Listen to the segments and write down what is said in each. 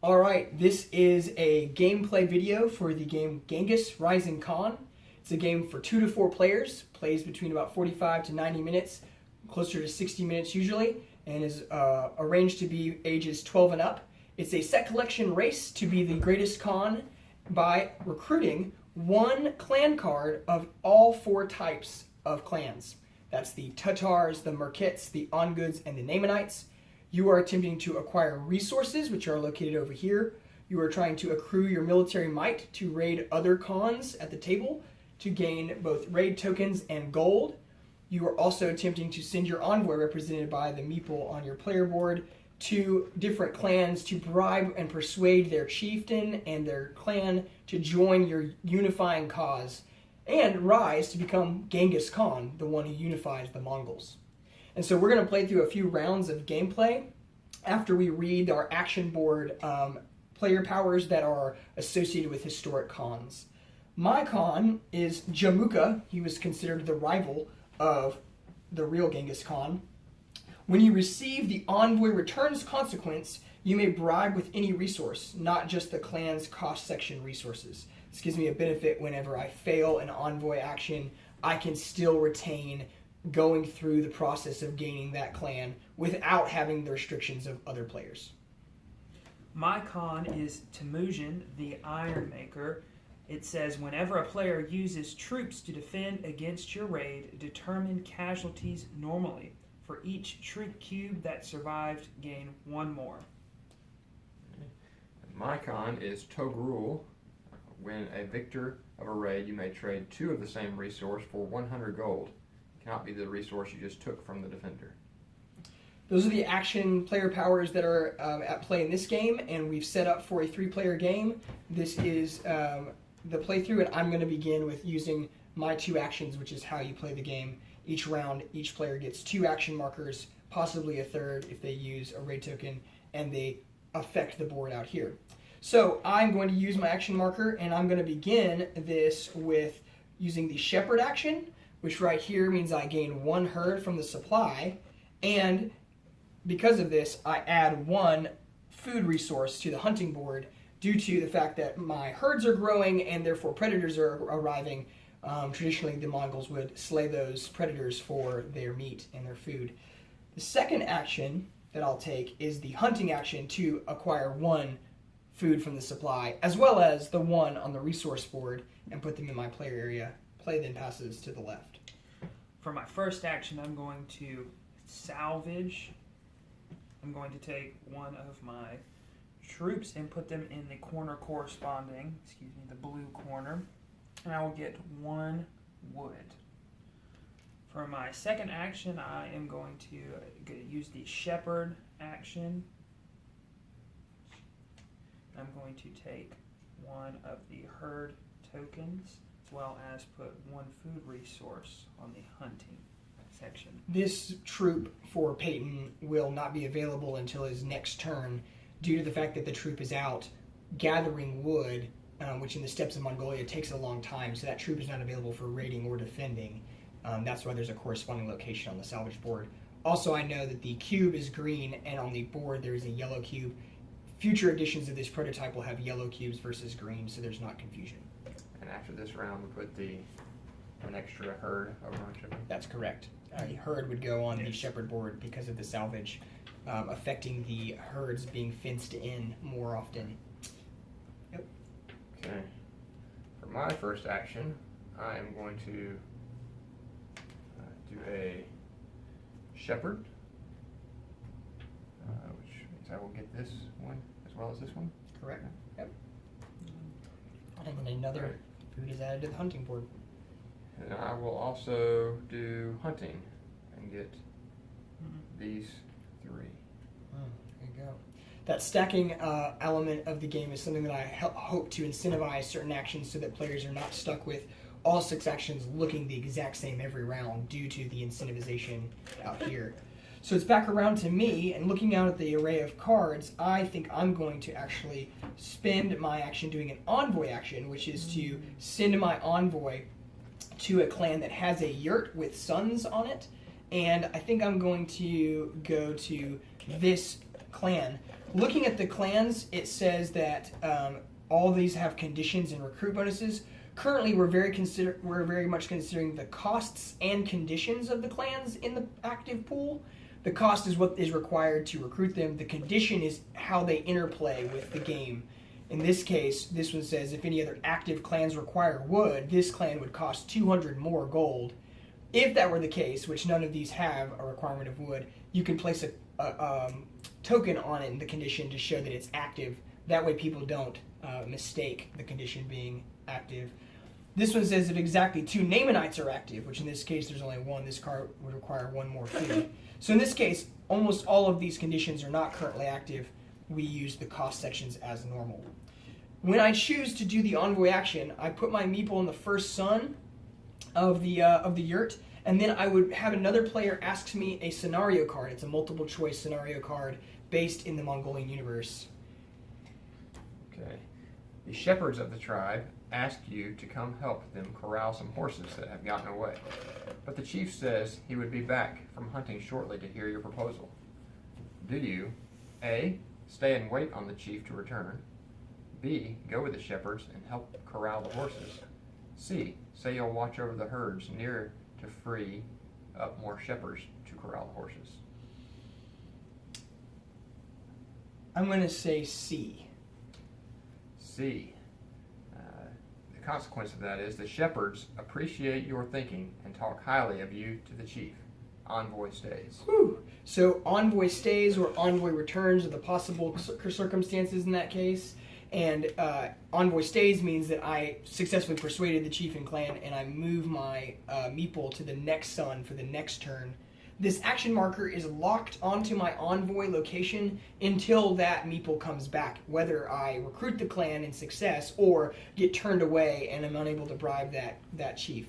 All right, this is a gameplay video for the game Genghis Rising Khan. It's a game for 2 to 4 players, plays between about 45 to 90 minutes, closer to 60 minutes usually, and is arranged to be ages 12 and up. It's a set collection race to be the greatest Khan by recruiting one clan card of all 4 types of clans. That's the Tatars, the Merkits, the Ongoods, and the Naamanites. You are attempting to acquire resources, which are located over here. You are trying to accrue your military might to raid other Khans at the table to gain both raid tokens and gold. You are also attempting to send your envoy, represented by the meeple on your player board, to different clans to bribe and persuade their chieftain and their clan to join your unifying cause and rise to become Genghis Khan, the one who unifies the Mongols. And so we're going to play through a few rounds of gameplay after we read our action board player powers that are associated with historic Khans. My Khan is Jamuka. He was considered the rival of the real Genghis Khan. When you receive the envoy returns consequence, you may bribe with any resource, not just the clan's cost section resources. This gives me a benefit whenever I fail an envoy action. I can still retain going through the process of gaining that clan without having the restrictions of other players. My Khan is Temujin, the Iron Maker. It says, whenever a player uses troops to defend against your raid, determine casualties normally. For each troop cube that survived, gain 1 more. My Khan is Toghrul. When a victor of a raid, you may trade 2 of the same resource for 100 gold. It cannot be the resource you just took from the defender. Those are the action player powers that are at play in this game, and we've set up for a 3-player game. This is the playthrough, and I'm going to begin with using my 2 actions, which is how you play the game. Each round, each player gets 2 action markers, possibly a third if they use a raid token, and they affect the board out here. So I'm going to use my action marker, and I'm going to begin this with using the Shepherd action, which right here means I gain 1 herd from the supply, and because of this, I add 1 food resource to the hunting board due to the fact that my herds are growing and therefore predators are arriving. Traditionally, the Mongols would slay those predators for their meat and their food. The second action that I'll take is the hunting action to acquire 1 food from the supply, as well as the 1 on the resource board, and put them in my player area. Play then passes to the left. For my first action, I'm going to salvage. I'm going to take 1 of my troops and put them in the corner corresponding, the blue corner, and I will get 1 wood. For my second action, I am going to use the Shepherd action. I'm going to take 1 of the herd tokens, as well as put 1 food resource on the hunting section. This troop for Payton will not be available until his next turn due to the fact that the troop is out gathering wood, which in the steppes of Mongolia takes a long time, so that troop is not available for raiding or defending. That's why there's a corresponding location on the salvage board. Also, I know that the cube is green, and on the board there is a yellow cube. Future editions of this prototype will have yellow cubes versus green, so there's not confusion. And after this round, we put an extra herd over on Shepherd. That's correct. A herd would go on the Shepherd board because of the salvage, affecting the herds being fenced in more often. Yep. Okay. For my first action, I am going to do a Shepherd, which means I will get this one as well as this one. Correct. Yep. And then another food is added to the hunting board. And I will also do hunting and get these 3. There you go. That stacking element of the game is something that I hope to incentivize certain actions so that players are not stuck with all 6 actions looking the exact same every round due to the incentivization out here. So it's back around to me, and looking out at the array of cards, I think I'm going to actually spend my action doing an envoy action, which is to send my envoy to a clan that has a yurt with suns on it, and I think I'm going to go to this clan. Looking at the clans, it says that all of these have conditions and recruit bonuses. Currently, we're very much considering the costs and conditions of the clans in the active pool. The cost is what is required to recruit them. The condition is how they interplay with the game. In this case, this one says if any other active clans require wood, this clan would cost 200 more gold. If that were the case, which none of these have a requirement of wood, you can place a token on it in the condition to show that it's active. That way people don't mistake the condition being active. This one says if exactly 2 Naamanites are active, which in this case there's only 1, this card would require 1 more food. So in this case, almost all of these conditions are not currently active. We use the cost sections as normal. When I choose to do the Envoy action, I put my meeple in the first sun of the yurt, and then I would have another player ask me a scenario card. It's a multiple choice scenario card based in the Mongolian universe. Okay. The shepherds of the tribe ask you to come help them corral some horses that have gotten away. But the chief says he would be back from hunting shortly to hear your proposal. Do you A. Stay and wait on the chief to return? B. Go with the shepherds and help corral the horses? C. Say you'll watch over the herds near to free up more shepherds to corral the horses? I'm going to say C. C. The consequence of that is the shepherds appreciate your thinking and talk highly of you to the chief. Envoy stays. Whew. So envoy stays or envoy returns are the possible circumstances in that case. And envoy stays means that I successfully persuaded the chief and clan and I move my meeple to the next sun for the next turn. This action marker is locked onto my envoy location until that meeple comes back, whether I recruit the clan in success or get turned away and I'm unable to bribe that chief.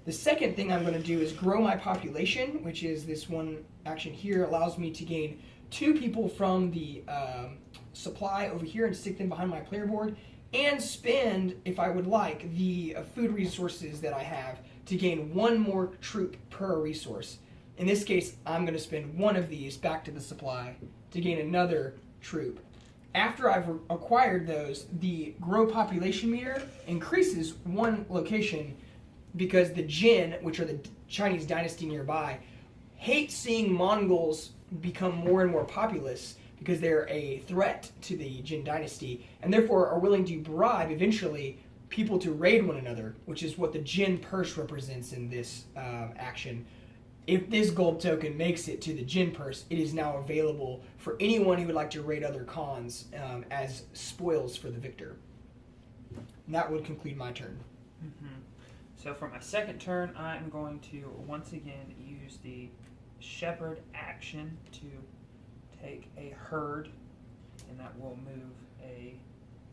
The second thing I'm going to do is grow my population, which is this one action here allows me to gain 2 people from the supply over here and stick them behind my player board, and spend, if I would like, the food resources that I have to gain 1 more troop per resource. In this case, I'm going to spend 1 of these back to the supply to gain another troop. After I've acquired those, the grow population meter increases 1 location because the Jin, which are the Chinese dynasty nearby, hate seeing Mongols become more and more populous because they're a threat to the Jin dynasty, and therefore are willing to bribe eventually people to raid one another, which is what the Jin purse represents in this action. If this gold token makes it to the Jin purse, it is now available for anyone who would like to raid other khans as spoils for the victor. And that would conclude my turn. Mm-hmm. So for my second turn, I'm going to once again use the shepherd action to take a herd, and that will move a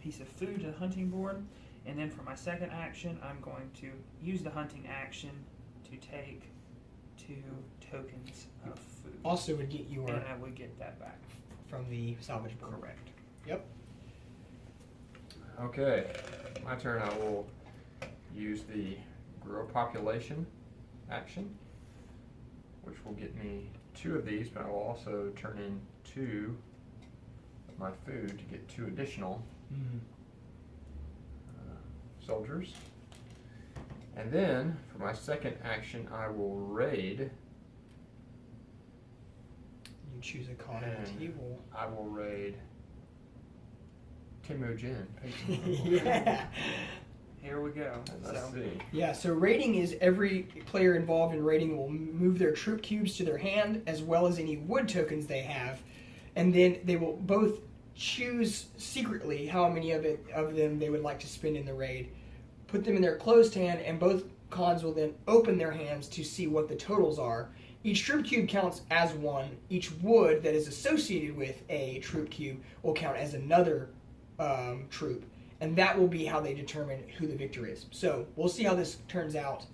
piece of food to the hunting board. And then for my second action, I'm going to use the hunting action to take 2 tokens of food. Also would get your... And I would get that back. From the salvage board. Correct. Yep. Okay, my turn. I will use the grow population action, which will get me 2 of these, but I will also turn in 2 of my food to get 2 additional soldiers. And then, for my second action, I will raid. You choose a con on the table. I will raid Temujin. Yeah. Here we go. Let's see. Yeah, so raiding is every player involved in raiding will move their troop cubes to their hand as well as any wood tokens they have, and then they will both choose secretly how many of them they would like to spend in the raid, put them in their closed hand, and both khans will then open their hands to see what the totals are. Each troop cube counts as 1. Each wood that is associated with a troop cube will count as another troop. And that will be how they determine who the victor is. So we'll see how this turns out,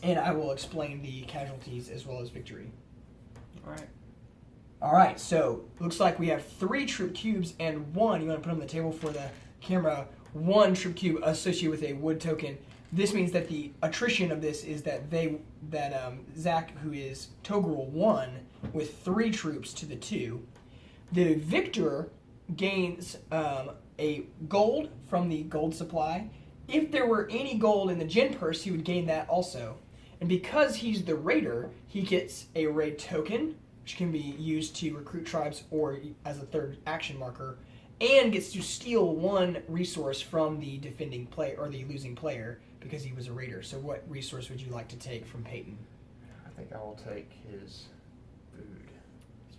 and I will explain the casualties as well as victory. All right. All right, so looks like we have 3 troop cubes and 1, you want to put on the table for the camera, 1 troop cube associated with a wood token. This means that the attrition of this is that Zack, who is Toghrul, won with 3 troops to the 2. The victor gains a gold from the gold supply. If there were any gold in the Jin purse, he would gain that also. And because he's the raider, he gets a raid token, which can be used to recruit tribes or as a third action marker, and gets to steal one resource from the defending player or the losing player because he was a raider. So what resource would you like to take from Payton? I think I will take his food.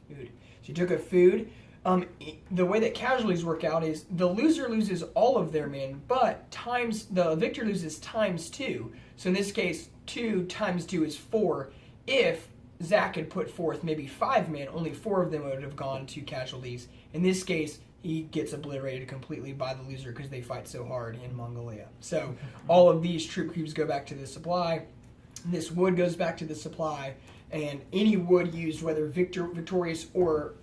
Food. So you took a food. The way that casualties work out is the loser loses all of their men, but the victor loses times 2. So in this case, 2 times 2 is 4. If Zack had put forth maybe 5 men, only 4 of them would have gone to casualties. In this case, he gets obliterated completely by the loser because they fight so hard in Mongolia. So all of these troop cubes go back to the supply. This wood goes back to the supply. And any wood used, whether victorious or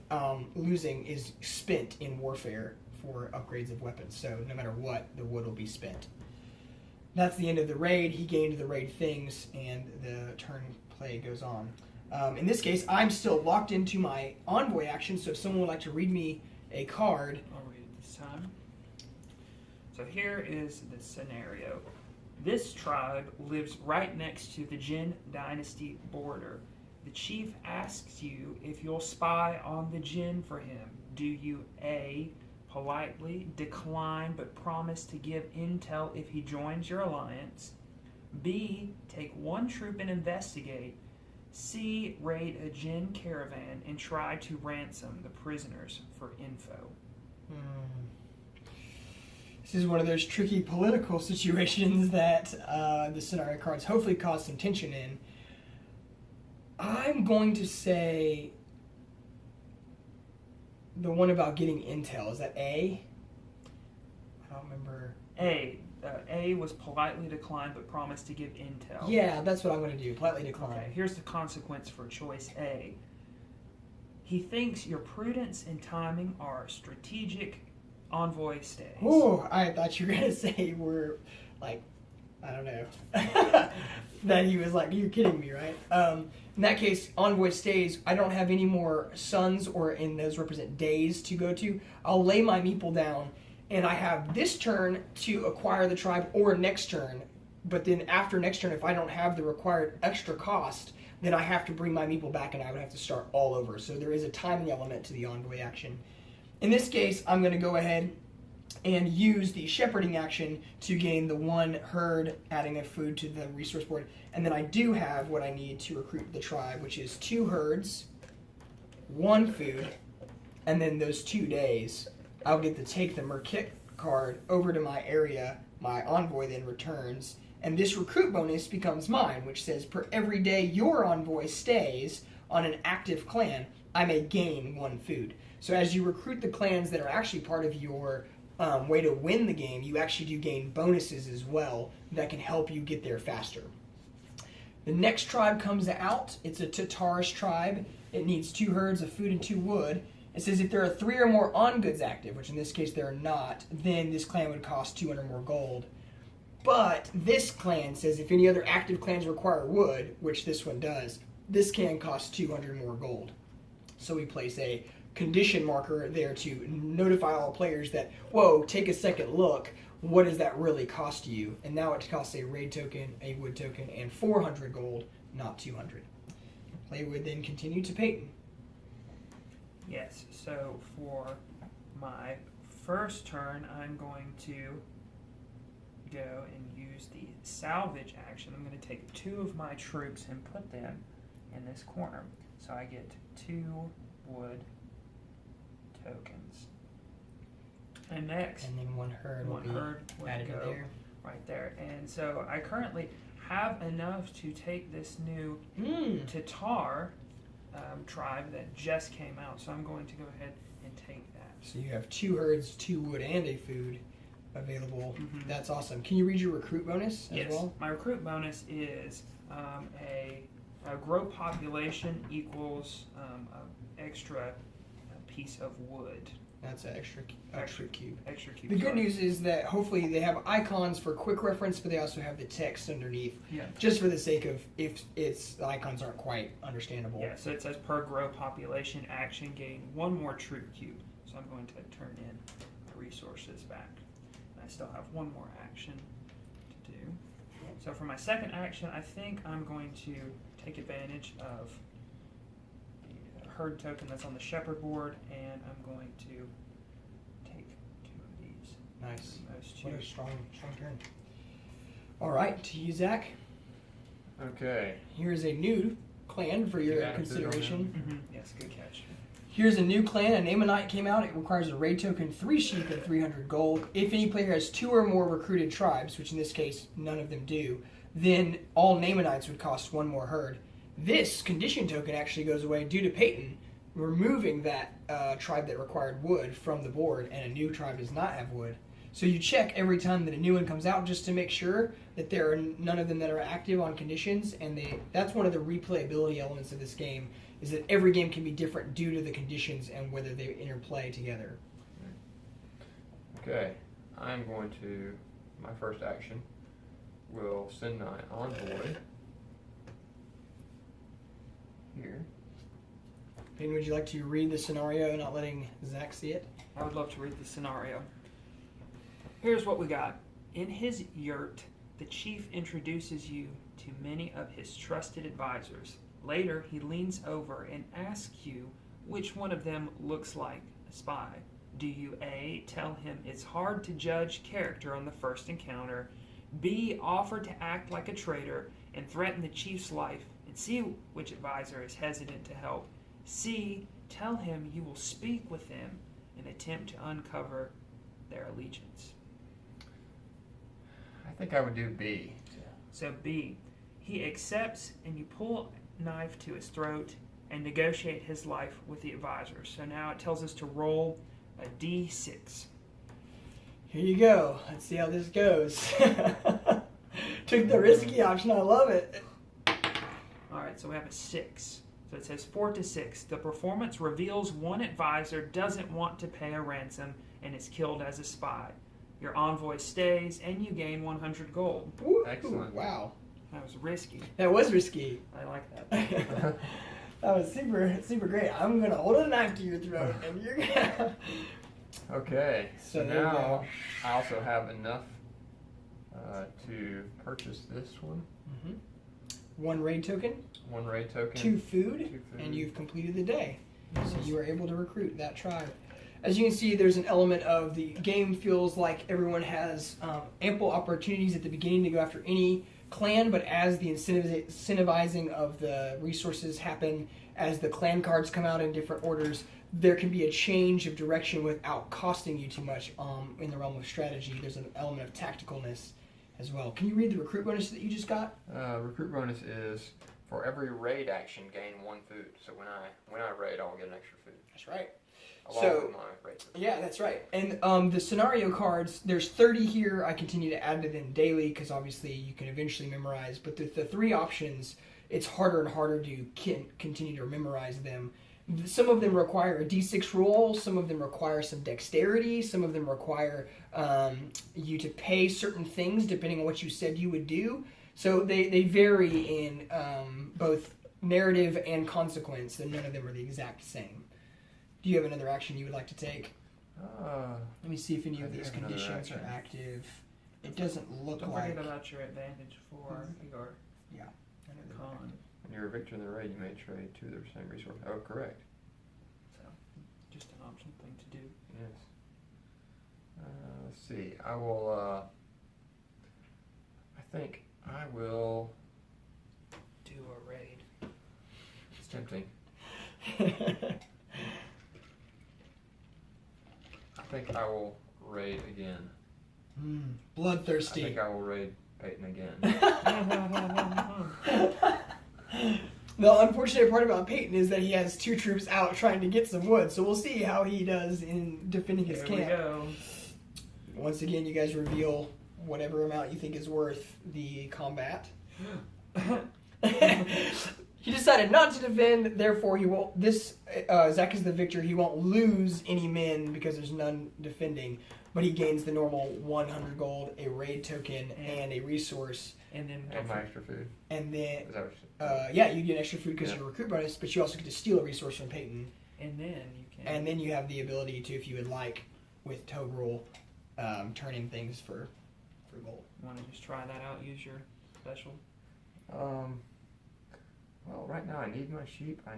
losing, is spent in warfare for upgrades of weapons. So no matter what, the wood will be spent. That's the end of the raid. He gained the raid things, and the turn play goes on. In this case, I'm still locked into my Envoy action, so if someone would like to read me a card. I'll read it this time. So here is the scenario. This tribe lives right next to the Jin dynasty border. The chief asks you if you'll spy on the Jin for him. Do you A, politely decline but promise to give intel if he joins your alliance? B, take one troop and investigate? C, raid a Jin caravan and try to ransom the prisoners for info? This is one of those tricky political situations that the scenario cards hopefully cause some tension in. I'm going to say the one about getting intel. Is that A? I don't remember. A was politely decline but promised to give intel. Yeah, that's what I'm going to do. Politely decline. Okay, here's the consequence for choice A. He thinks your prudence and timing are strategic. Envoy stays. Oh, I thought you were going to say we're like, I don't know. That he was like, you're kidding me, right? In that case, Envoy stays. I don't have any more suns or in those represent days to go to. I'll lay my meeple down, and I have this turn to acquire the tribe or next turn. But then after next turn, if I don't have the required extra cost, then I have to bring my meeple back and I would have to start all over. So there is a timing element to the Envoy action. In this case, I'm going to go ahead and use the shepherding action to gain the one herd, adding a food to the resource board. And then I do have what I need to recruit the tribe, which is 2 herds, 1 food, and then those 2 days, I'll get to take the Merkit card over to my area. My envoy then returns, and this recruit bonus becomes mine, which says per every day your envoy stays on an active clan, I may gain 1 food. So as you recruit the clans that are actually part of your way to win the game, you actually do gain bonuses as well that can help you get there faster. The next tribe comes out. It's a Tatarish tribe. It needs 2 herds of food and 2 wood. It says if there are 3 or more on-goods active, which in this case there are not, then this clan would cost 200 more gold. But this clan says if any other active clans require wood, which this one does, this can cost 200 more gold. So we place a condition marker there to notify all players that, whoa, take a second look. What does that really cost you? And now it costs a raid token, a wood token, and 400 gold, not 200. Play would then continue to Payton. Yes, so for my first turn, I'm going to go and use the salvage action. I'm going to take 2 of my troops and put them in this corner. So I get 2 wood tokens. And next, And then 1 herd will be added go there. right there. And so I currently have enough to take this new Tatar tribe that just came out. So I'm going to go ahead and take that. So you have 2 herds, 2 wood, and a food available. Mm-hmm. That's awesome. Can you read your recruit bonus as Yes, well? my recruit bonus is a grow population equals an extra piece of wood. That's an extra cube. Extra cube. The good news is that hopefully they have icons for quick reference, but they also have the text underneath. Yeah. Just for the sake of if the icons aren't quite understandable. Yeah, so it says per grow population action gain 1 more troop cube. So I'm going to turn in my resources back. And I still have 1 more action to do. So for my second action, I think I'm going to take advantage of the herd token that's on the shepherd board, and I'm going to take 2 of these. Nice. Those 2. What a strong turn. All right, to you, Zach. Okay. Here's a new clan for your Yeah, consideration. Yes, good catch. Here's a new clan. A Naamanite came out. It requires a raid token, 3 sheep, and 300 gold. If any player has 2 or more recruited tribes, which in this case none of them do, then all Naamanites would cost 1 more herd. This condition token actually goes away due to Payton removing that tribe that required wood from the board, and a new tribe does not have wood. So you check every time that a new one comes out just to make sure that there are none of them that are active on conditions, and that's one of the replayability elements of this game, is that every game can be different due to the conditions and whether they interplay together. Okay. I'm going to, my first action, will send my envoy here. Payton, would you like to read the scenario, not letting Zach see it? I would love to read the scenario. Here's what we got. In his yurt, the chief introduces you to many of his trusted advisors. Later, he leans over and asks you which one of them looks like a spy. Do you A, tell him it's hard to judge character on the first encounter, B, offer to act like a traitor and threaten the chief's life, and C, which advisor is hesitant to help, C, tell him you will speak with them and attempt to uncover their allegiance? I think I would do B. So B, he accepts and you pull a knife to his throat and negotiate his life with the advisor. So now it tells us to roll a D6. Here you go. Let's see how this goes. Took the risky option. I love it. All right, so we have a 6. So it says 4 to 6. The performance reveals one advisor doesn't want to pay a ransom and is killed as a spy. Your envoy stays and you gain 100 gold. Woo, Excellent. wow. That was risky. That was risky. I like that. That was super great. I'm going to hold a knife to your throat and you're going to... Okay, so So there you now go. I also have enough to purchase this one. 1 raid token, 1 raid token. 2 food, 2 food. and you've completed the day. So you were able to recruit that tribe. As you can see, there's an element of the game feels like everyone has ample opportunities at the beginning to go after any clan, but as the incentivizing of the resources happen, as the clan cards come out in different orders, there can be a change of direction without costing you too much in the realm of strategy. There's an element of tacticalness as well. Can you read the recruit bonus that you just got? Recruit bonus is for every raid action gain 1 food. So when I raid, I'll get an extra food. That's right. Along So- with my raid. Yeah, that's right. And the scenario cards, there's 30 here. I continue to add to them daily because obviously you can eventually memorize. But the 3 options, it's harder and harder to continue to memorize them. Some of them require a D6 roll. Some of them require some dexterity. Some of them require you to pay certain things depending on what you said you would do. So they vary in both narrative and consequence, and none of them are the exact same. Do you have another action you would like to take? Let me see if any I of do these have another conditions are action. active. It doesn't look Don't like... forget about your advantage for your I know they're con. active. When you're a victor in the raid, you may trade 2 of the same resource. Oh, correct. So, just an option thing to do. Yes. Let's see. I will. I think I will. Do a raid. It's tempting. I think I will raid again. I Bloodthirsty. think I will raid Payton again. The unfortunate part about Payton is that he has 2 troops out trying to get some wood, so we'll see how he does in defending his Here we camp. go. Once again, you guys reveal whatever amount you think is worth the combat. He decided not to defend, therefore he won't. Zack is the victor. He won't lose any men because there's none defending, but he gains the normal 100 gold, a raid token, and a resource. And then my extra food. And then, Is that what yeah, you get extra food because of your recruit bonus, but you also get to steal a resource from Payton. And then you can. And then you have the ability to, if you would like, with Toghrul, turning things for gold. Want to just try that out? Use your special. Well, right now I need my sheep. I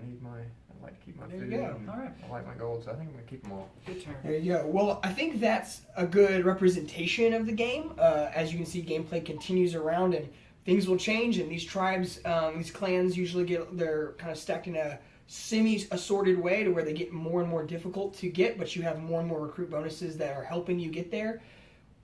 like to keep my There food. you go. And All right. I like my gold, so I think I'm gonna keep them all. Good turn. There you go. Well, I think that's a good representation of the game. As you can see, gameplay continues around, and things will change. And these tribes, these clans, usually they're kind of stacked in a semi-assorted way to where they get more and more difficult to get, but you have more and more recruit bonuses that are helping you get there.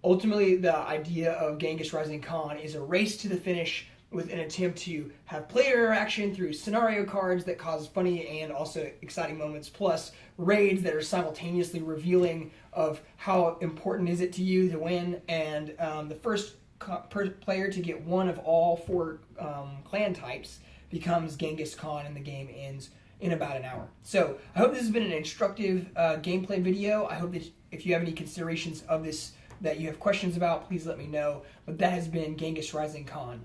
Ultimately, the idea of Genghis Rising Khan is a race to the finish with an attempt to have player interaction through scenario cards that cause funny and also exciting moments, plus raids that are simultaneously revealing of how important is it to you to win, and the first player to get one of all 4 clan types becomes Genghis Khan, and the game ends in about an hour. So I hope this has been an instructive gameplay video. I hope that if you have any considerations of this that you have questions about, please let me know. But that has been Genghis Rising Khan.